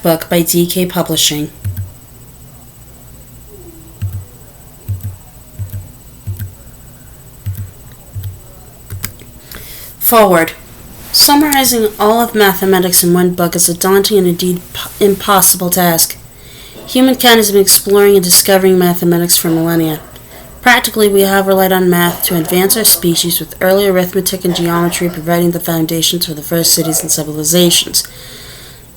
math book by DK Publishing. Foreword. Summarizing all of mathematics in one book is a daunting and indeed impossible task. Humankind has been exploring and discovering mathematics for millennia. Practically, we have relied on math to advance our species, with early arithmetic and geometry providing the foundations for the first cities and civilizations.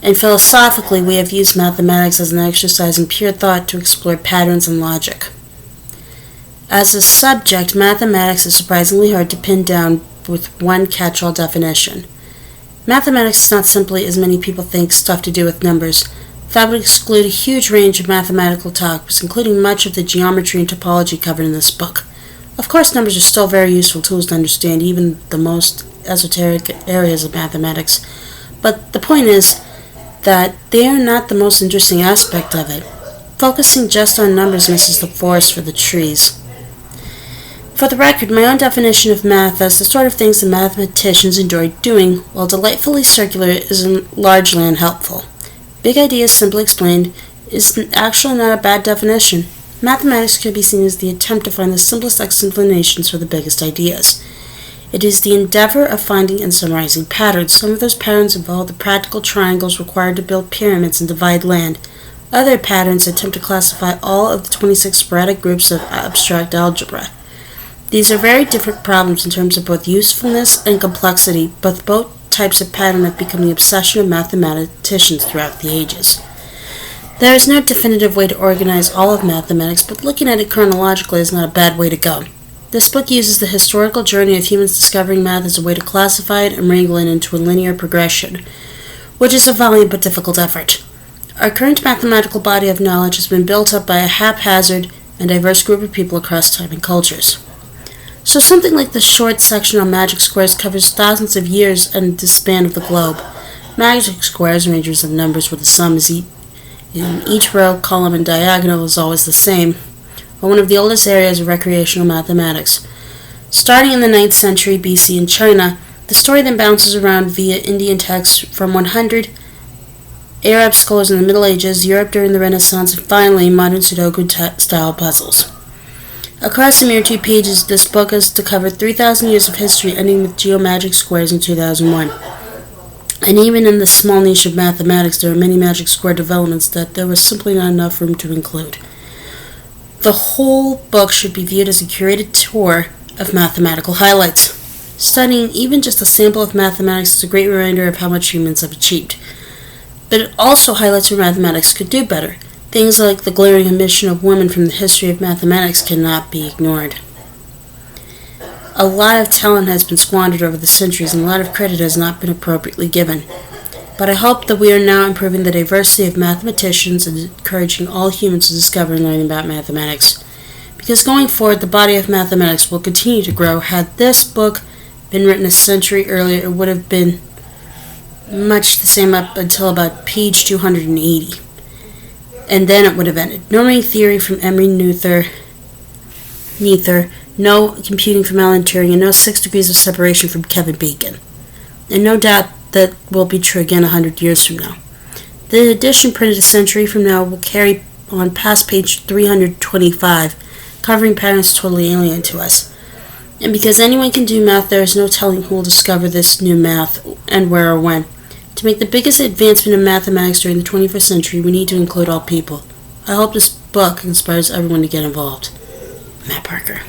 And philosophically, we have used mathematics as an exercise in pure thought to explore patterns and logic. As a subject, mathematics is surprisingly hard to pin down with one catch-all definition. Mathematics is not simply, as many people think, stuff to do with numbers. That would exclude a huge range of mathematical topics, including much of the geometry and topology covered in this book. Of course, numbers are still very useful tools to understand even the most esoteric areas of mathematics, but the point is that they are not the most interesting aspect of it. Focusing just on numbers misses the forest for the trees. For the record, my own definition of math as the sort of things that mathematicians enjoy doing, while delightfully circular, is largely unhelpful. Big ideas, simply explained, is actually not a bad definition. Mathematics could be seen as the attempt to find the simplest explanations for the biggest ideas. It is the endeavor of finding and summarizing patterns. Some of those patterns involve the practical triangles required to build pyramids and divide land. Other patterns attempt to classify all of the 26 sporadic groups of abstract algebra. These are very different problems in terms of both usefulness and complexity, but both types of pattern have become the obsession of mathematicians throughout the ages. There is no definitive way to organize all of mathematics, but looking at it chronologically is not a bad way to go. This book uses the historical journey of humans discovering math as a way to classify it and wrangle it into a linear progression, which is a valiant but difficult effort. Our current mathematical body of knowledge has been built up by a haphazard and diverse group of people across time and cultures. So something like the short section on magic squares covers thousands of years and the span of the globe. Magic squares, arrangements of numbers where the sum is in each row, column, and diagonal is always the same, are one of the oldest areas of recreational mathematics. Starting in the 9th century BC in China, the story then bounces around via Indian texts from 100, Arab scholars in the Middle Ages, Europe during the Renaissance, and finally modern Sudoku-style puzzles. Across a mere 2 pages, this book is to cover 3,000 years of history, ending with geomagic squares in 2001. And even in this small niche of mathematics, there are many magic square developments that there was simply not enough room to include. The whole book should be viewed as a curated tour of mathematical highlights. Studying even just a sample of mathematics is a great reminder of how much humans have achieved. But it also highlights where mathematics could do better. Things like the glaring omission of women from the history of mathematics cannot be ignored. A lot of talent has been squandered over the centuries, and a lot of credit has not been appropriately given. But I hope that we are now improving the diversity of mathematicians and encouraging all humans to discover and learn about mathematics. Because going forward, the body of mathematics will continue to grow. Had this book been written a century earlier, it would have been much the same up until about page 280. And then it would have ended. No ring theory from Emery Noether, no computing from Alan Turing, and no 6 degrees of separation from Kevin Bacon. And no doubt that will be true again 100 years from now. The edition printed a century from now will carry on past page 325, covering patterns totally alien to us. And because anyone can do math, there is no telling who will discover this new math and where or when. To make the biggest advancement in mathematics during the 21st century, we need to include all people. I hope this book inspires everyone to get involved. Matt Parker.